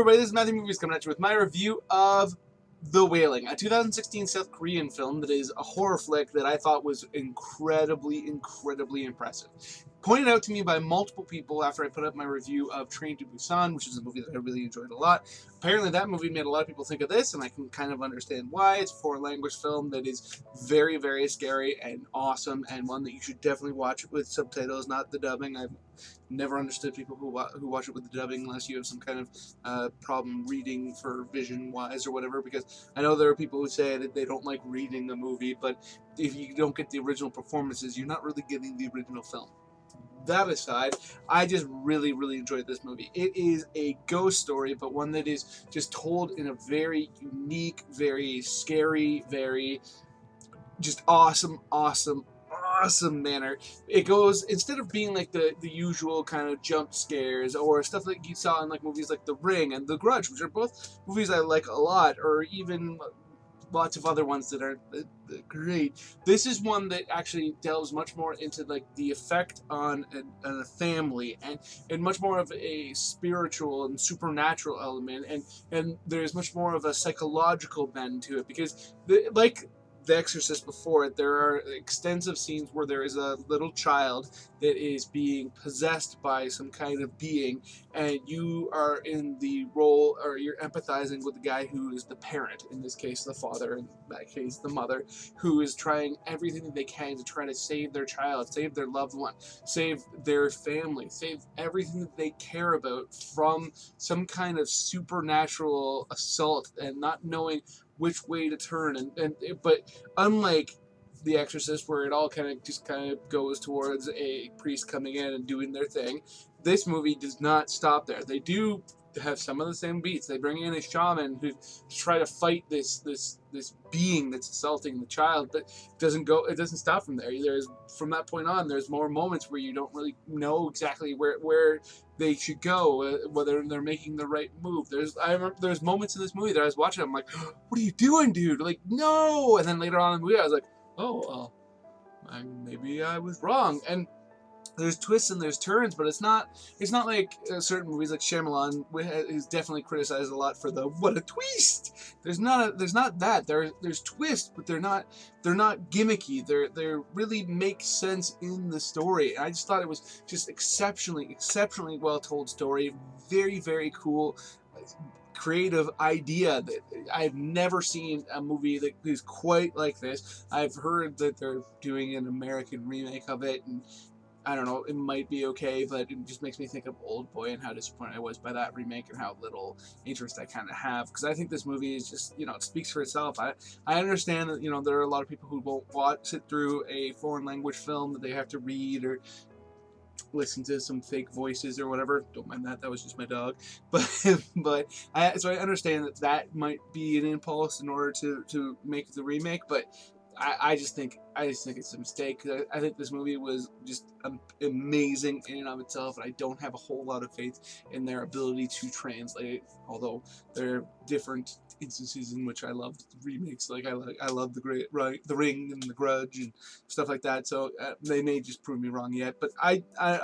everybody, this is Matthew Movies coming at you with my review of The Wailing, a 2016 South Korean film that is a horror flick that I thought was incredibly impressive. Pointed out to me by multiple people after I put up my review of Train to Busan, which is a movie that I really enjoyed a lot. Apparently that movie made a lot of people think of this, and I can kind of understand why. It's a foreign language film that is very scary and awesome, and one that you should definitely watch with subtitles, not the dubbing. I've never understood people who watch it with the dubbing unless you have some kind of problem reading for vision-wise or whatever, because I know there are people who say that they don't like reading a movie, but if you don't get the original performances, you're not really getting the original film. That aside, I just really enjoyed this movie. It is a ghost story, but one that is just told in a very unique, very scary, very just awesome manner. It goes, instead of being like the usual kind of jump scares or stuff like you saw in like movies like The Ring and The Grudge, which are both movies I like a lot, or even lots of other ones that are great. This is one that actually delves much more into like the effect on a family and much more of a spiritual and supernatural element, and there's much more of a psychological bend to it, because like The Exorcist before it, there are extensive scenes where there is a little child that is being possessed by some kind of being, and you are in the role, or you're empathizing with the guy who is the parent, in this case the father, in that case the mother, who is trying everything that they can to try to save their child, save their loved one, save their family, save everything that they care about from some kind of supernatural assault, and not knowing which way to turn, but unlike The Exorcist, where it all kind of goes towards a priest coming in and doing their thing, this movie does not stop there. They do have some of the same beats. They bring in a shaman who try to fight this being that's assaulting the child, but it doesn't stop from there. From that point on, there's more moments where you don't really know exactly where they should go, whether they're making the right move. I remember there's moments in this movie that I was watching, I'm like, what are you doing, dude? Like, no! And then later on in the movie, I was like, oh, maybe I was wrong. And there's twists and there's turns, but it's not like certain movies like Shyamalan is definitely criticized a lot for the what a twist. There's not that. There's twists, but they're not gimmicky. They really make sense in the story. And I just thought it was just exceptionally well told story. Very cool, creative idea that I've never seen a movie that is quite like this. I've heard that they're doing an American remake of it, and I don't know, it might be okay, but it just makes me think of Old Boy and how disappointed I was by that remake and how little interest I kind of have, because I think this movie is just, it speaks for itself. I understand that, there are a lot of people who won't sit through a foreign language film that they have to read or listen to some fake voices or whatever. Don't mind that. That was just my dog. But so I understand that might be an impulse in order to make the remake, but I just think it's a mistake. I think this movie was just amazing in and of itself, and I don't have a whole lot of faith in their ability to translate it. Although there are different instances in which I love remakes, like I love The Ring and The Grudge and stuff like that. So they may just prove me wrong yet, but I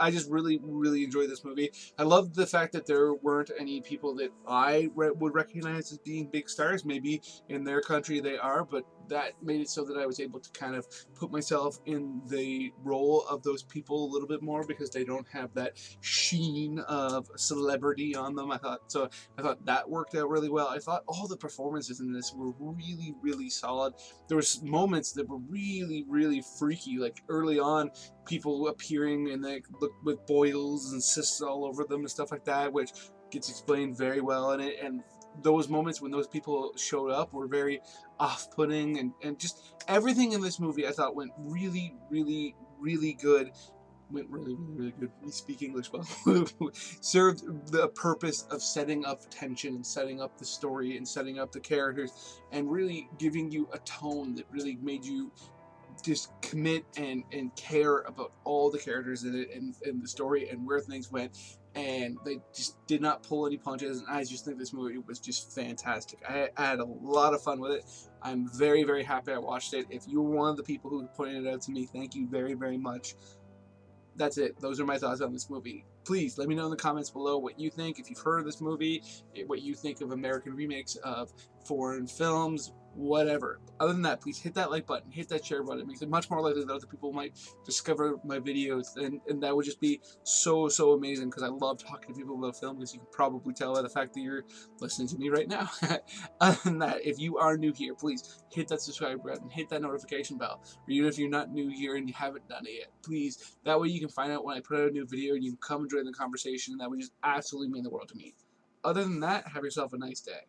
just really enjoyed this movie. I love the fact that there weren't any people that I would recognize as being big stars. Maybe in their country they are, but that made it so that I was able to kind of put myself in the role of those people a little bit more, because they don't have that sheen of celebrity on them. I thought that worked out really well. I thought all the performances in this were really solid. There was moments that were really freaky, like early on, people appearing and they look with boils and cysts all over them and stuff like that, which gets explained very well in it. And those moments when those people showed up were very off-putting, and just everything in this movie I thought went really good. Went really good. We speak English well. Served the purpose of setting up tension and setting up the story and setting up the characters and really giving you a tone that really made you just commit and care about all the characters in it and the story and where things went. And they just did not pull any punches, and I just think this movie was just fantastic. I had a lot of fun with it. I'm very happy I watched it. If you were one of the people who pointed it out to me, thank you very much. That's it. Those are my thoughts on this movie. Please let me know in the comments below what you think, if you've heard of this movie, what you think of American remakes of foreign films, whatever. Other than that, please hit that like button, hit that share button. It makes it much more likely that other people might discover my videos, and that would just be so amazing, because I love talking to people about film, because you can probably tell by the fact that you're listening to me right now. Other than that, if you are new here, please hit that subscribe button, hit that notification bell, or even if you're not new here and you haven't done it yet, please, that way you can find out when I put out a new video and you can come and join the conversation, and that would just absolutely mean the world to me. Other than that, have yourself a nice day.